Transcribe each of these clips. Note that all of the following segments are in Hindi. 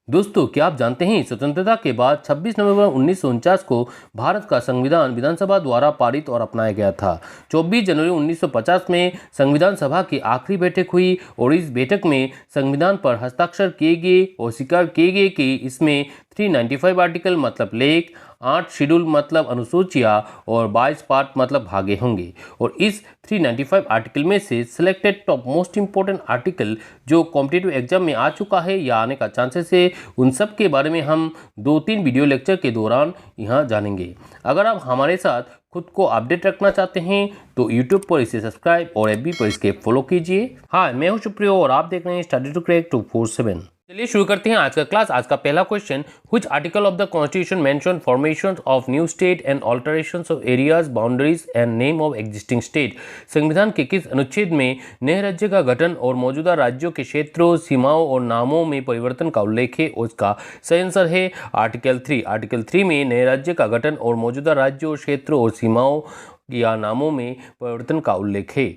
दोस्तों, क्या आप जानते हैं स्वतंत्रता के बाद 26 नवंबर 1949 को भारत का संविधान विधानसभा द्वारा पारित और अपनाया गया था। 24 जनवरी 1950 में संविधान सभा की आखिरी बैठक हुई और इस बैठक में संविधान पर हस्ताक्षर किए गए और स्वीकार किए गए कि इसमें 395 आर्टिकल मतलब लेख, 8 शेड्यूल मतलब अनुसूचियाँ और 22 पार्ट मतलब भागे होंगे। और इस 395 आर्टिकल में से selected top most important article जो कॉम्पिटिटिव एग्जाम में आ चुका है या आने का चांसेस है, उन सब के बारे में हम 2-3 वीडियो लेक्चर के दौरान यहाँ जानेंगे। अगर आप हमारे साथ खुद को अपडेट रखना चाहते हैं तो YouTube पर इसे सब्सक्राइब और FB पर इसके फॉलो कीजिए। हाय, मैं हूं सुप्रियो और आप देख रहे हैं स्टडी टू क्रैक 247। चलिए शुरू करते हैं आज का क्लास। आज का पहला question, which article of the constitution mention formation of new state and alterations of areas, boundaries and name of existing state. संविधान के किस अनुच्छेद में नए राज्य का गठन और मौजूदा राज्यों के क्षेत्रों, सीमाओं और नामों में परिवर्तन का उल्लेख है? उसका सही आंसर है आर्टिकल 3। आर्टिकल 3 में नए राज्य का गठन और मौजूदा राज्यों, क्षेत्रों और सीमाओं या नामों में परिवर्तन का उल्लेख है।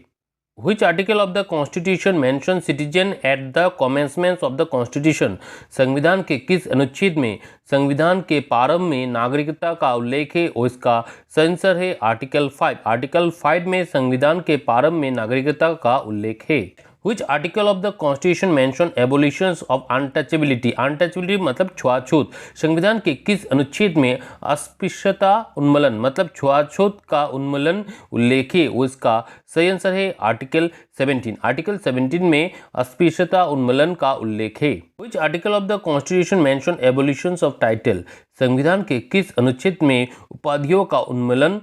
Which article of the Constitution mentions citizen at the commencement of the Constitution? संविधान के किस अनुच्छेद में संविधान के प्रारंभ में नागरिकता का उल्लेख है? और इसका सही आंसर है आर्टिकल 5। आर्टिकल 5 में संविधान के प्रारंभ में नागरिकता का उल्लेख है। Which article of the Constitution mention abolitions of untouchability? untouchability मतलब छुआछूत। संविधान के किस अनुच्छेद में अस्पृश्यता उन्मूलन मतलब छुआछूत का उन्मूलन उल्लेख है? उसका सही आंसर है आर्टिकल 17। आर्टिकल 17 में अस्पृश्यता उन्मूलन का उल्लेख है। Which article of the Constitution mention abolitions of title? संविधान के किस अनुच्छेद में उपाधियों का उन्मूलन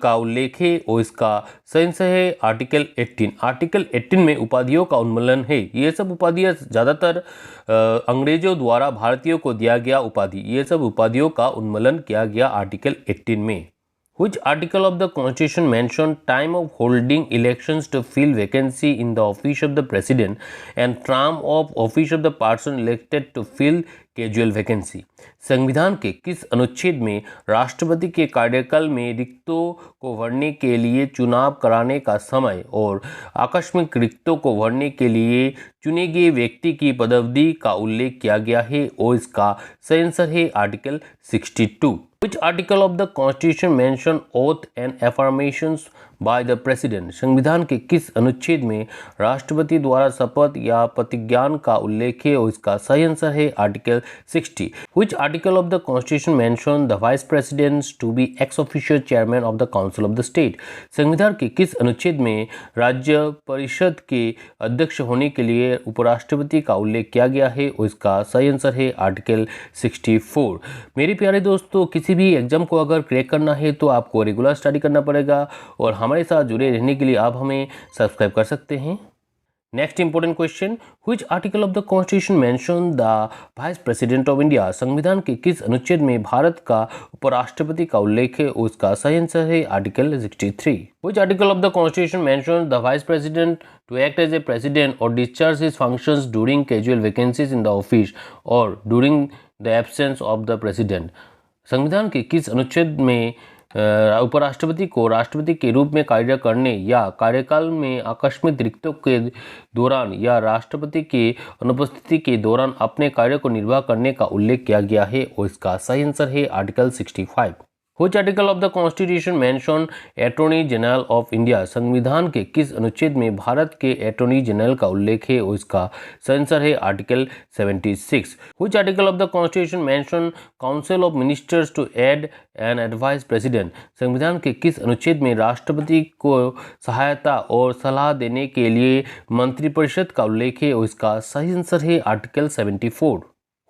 का उल्लेख है? और इसका सही आंसर है आर्टिकल 18। आर्टिकल 18 में उपाधियों का उन्मूलन है। ये सब उपाधियाँ ज़्यादातर अंग्रेजों द्वारा भारतीयों को दिया गया उपाधि, ये सब उपाधियों का उन्मूलन किया गया आर्टिकल 18 में। Which article of the Constitution mention time of holding elections to fill vacancy in the office of the President and term of office of the person elected to fill casual vacancy? संविधान के किस अनुच्छेद में राष्ट्रपति के कार्यकाल में रिक्तों को भरने के लिए चुनाव कराने का समय और आकस्मिक रिक्तों को भरने के लिए चुने गए व्यक्ति की पदावधि का उल्लेख किया गया है? और इसका सही आंसर है article 62। Which article of the Constitution mention oath and affirmations by the President? संविधान के किस अनुच्छेद में राष्ट्रपति द्वारा शपथ या प्रतिज्ञान का उल्लेख है? और इसका सही आंसर है article 60। Which article of the Constitution mention the Vice President to be ex officio chairman of the Council of the State? संविधान के किस अनुच्छेद में राज्य परिषद के अध्यक्ष होने के लिए उपराष्ट्रपति का उल्लेख किया गया है? और इसका सही आंसर है आर्टिकल 64। मेरे प्यारे दोस्तों, किसी भी एग्जाम को अगर क्रैक करना है तो आपको रेगुलर स्टडी करना पड़ेगा और हमारे साथ जुड़े रहने के लिए आप हमें सब्सक्राइब कर सकते हैं। Next important question, which article of the constitution mention the vice president of India? संविधान के किस अनुच्छेद में भारत का उपराष्ट्रपति का उल्लेख है? उसका सही आंसर है article 63। Which article of the constitution mention the vice president to act as a president और discharge his functions during casual vacancies in the office और during the absence of the president? संविधान के किस अनुच्छेद में उपराष्ट्रपति को राष्ट्रपति के रूप में कार्य करने या कार्यकाल में आकस्मिक रिक्तों के दौरान या राष्ट्रपति की अनुपस्थिति के दौरान अपने कार्य को निर्वाह करने का उल्लेख किया गया है? और इसका सही आंसर है article 65। Which article of the Constitution mention Attorney General of India? संविधान के किस अनुच्छेद में भारत के अटॉर्नी जनरल का उल्लेख है? और इसका सही आंसर है article 76। Which article of the Constitution mention Council of Ministers to aid and advise President? संविधान के किस अनुच्छेद में राष्ट्रपति को सहायता और सलाह देने के लिए मंत्रिपरिषद का उल्लेख है? और इसका सही आंसर है article 74।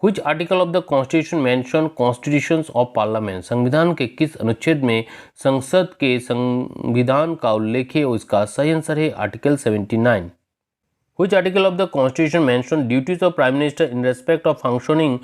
Which article of the Constitution mention constitutions of Parliament? संविधान के किस अनुच्छेद में संसद के संविधान का उल्लेख है? और इसका सही आंसर है article 79। Which article of the Constitution mention duties of Prime Minister in respect of functioning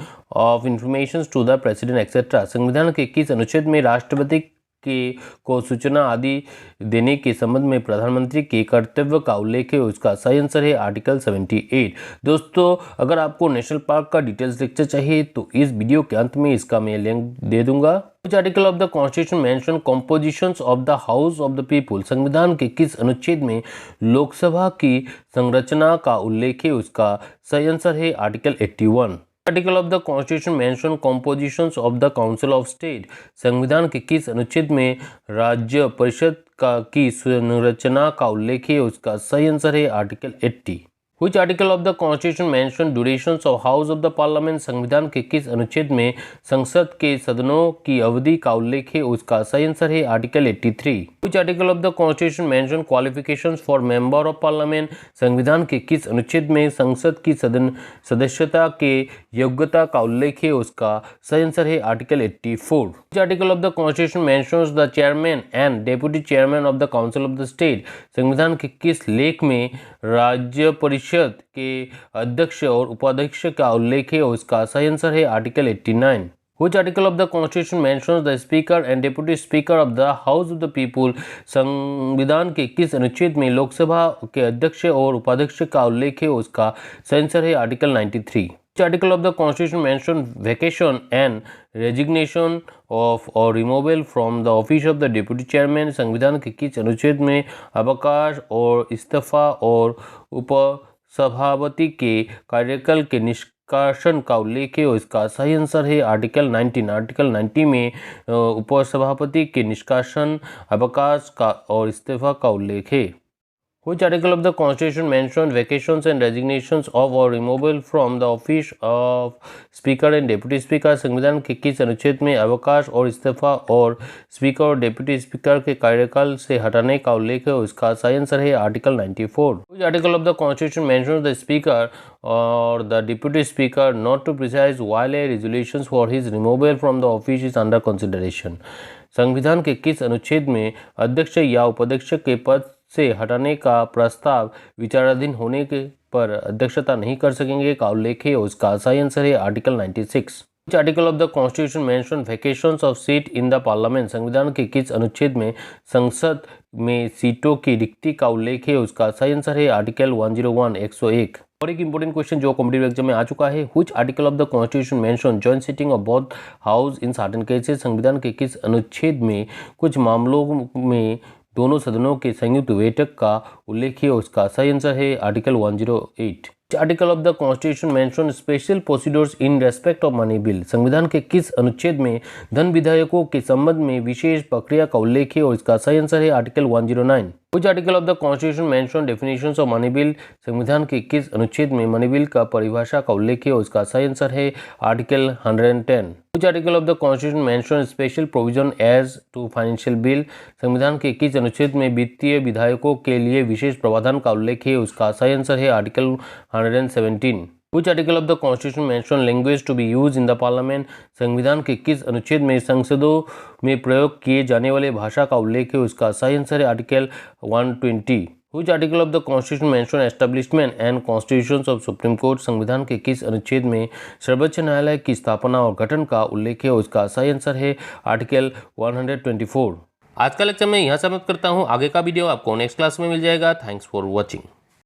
of information to the President etc? संविधान के किस अनुच्छेद में राष्ट्रपति को सूचना आदि देने के संबंध में प्रधानमंत्री के कर्तव्य का उल्लेख है? उसका सही आंसर है आर्टिकल 78। दोस्तों, अगर आपको नेशनल पार्क का डिटेल्स लेक्चर चाहिए तो इस वीडियो के अंत में इसका मैं लिंक दे दूंगा। Which article of the Constitution mention compositions of the House of the People? संविधान के किस अनुच्छेद में लोकसभा की संरचना का उल्लेख है? उसका सही आंसर है article 81। Article of the constitution mention compositions of the council of state. संविधान के किस अनुच्छेद में राज्य परिषद की संरचना का उल्लेख है? उसका सही आंसर है article 80। Which article of the Constitution mention durations of House of the Parliament? संविधान के किस अनुच्छेद में संसद के सदनों की अवधि का उल्लेख है? उसका सही आंसर है article 83। Which article of the Constitution mention qualifications for member of Parliament? संविधान के किस अनुच्छेद में संसद की सदस्यता के योग्यता का उल्लेख है? उसका सही आंसर है article 84। Which article of the Constitution mentions the chairman and deputy chairman of the Council of the State? संविधान के किस लेख में राज्य परिषद के अध्यक्ष और उपाध्यक्ष का उल्लेख है? उसका सही आंसर है article 89। Which article of the Constitution mentions the Speaker and Deputy Speaker of the House of the People? संविधान के किस अनुच्छेद में लोकसभा के अध्यक्ष और उपाध्यक्ष का उल्लेख है? उसका सही आंसर है article 93। Which article of the Constitution mentions vacation and resignation of or removal from the office of the Deputy Chairman? संविधान के किस अनुच्छेद में अवकाश और इस्तीफा और उपसभापति के कार्यकाल के निष्कासन का उल्लेख है? इसका सही आंसर है आर्टिकल 19। आर्टिकल 90 में उपसभापति के निष्कासन, अवकाश का और इस्तीफा का उल्लेख है। Which article of the Constitution mentions vacations and resignations of or removal from the office of Speaker and Deputy Speaker? संविधान के किस अनुच्छेद में अवकाश और इस्तीफा और स्पीकर और डेप्यूटी स्पीकर के कार्यकाल से हटाने का उल्लेख है? उसका सही आंसर है article 94। Which article of the Constitution mentions the Speaker or the Deputy Speaker not to preside while a resolution for his removal from the office is under consideration? संविधान के किस अनुच्छेद में अध्यक्ष या उपाध्यक्ष के पद से हटाने का प्रस्ताव विचाराधीन होने के पर अध्यक्षता नहीं कर सकेंगे का उल्लेख है? उसका सही आंसर है article 96। Which article of the Constitution mention vacations of seat in the Parliament? संविधान के किस अनुच्छेद में संसद में सीटों की रिक्ति का उल्लेख है? उसका सही आंसर है आर्टिकल 101 101। और एक इंपॉर्टेंट क्वेश्चन जो कॉम्पिटिटिव एग्जाम में आ चुका है, Which article of the Constitution mention joint sitting of both house in certain cases? संविधान के किस अनुच्छेद में कुछ मामलों में दोनों सदनों के संयुक्त बैठक का उल्लेख है? उसका सही आंसर है article 108। Article of the constitution mention special procedures in respect of money bill? संविधान के किस अनुच्छेद में धन विधेयकों के संबंध में विशेष प्रक्रिया का उल्लेख है? और इसका सही आंसर है article 109। Which article of the Constitution mention definitions of money bill? संविधान के किस अनुच्छेद में मनी बिल का परिभाषा का उल्लेख है? उसका सही आंसर है article 110। Which article of the Constitution mention special provision as to financial bill? संविधान के किस अनुच्छेद में वित्तीय विधायकों के लिए विशेष प्रावधान का उल्लेख है? उसका सही आंसर है article 117। Which article of the Constitution mention language to be used in the Parliament? संविधान के किस अनुच्छेद में संसदों में प्रयोग किए जाने वाले भाषा का उल्लेख है? उसका सही आंसर है article 120। Which article of the Constitution mention establishment and constitutions of Supreme Court? संविधान के किस अनुच्छेद में सर्वोच्च न्यायालय की स्थापना और गठन का उल्लेख है? उसका सही आंसर है आर्टिकल 124। आज का लेक्चर मैं यहाँ समाप्त करता हूँ। आगे का वीडियो आपको नेक्स्ट क्लास में मिल जाएगा। Thanks for watching.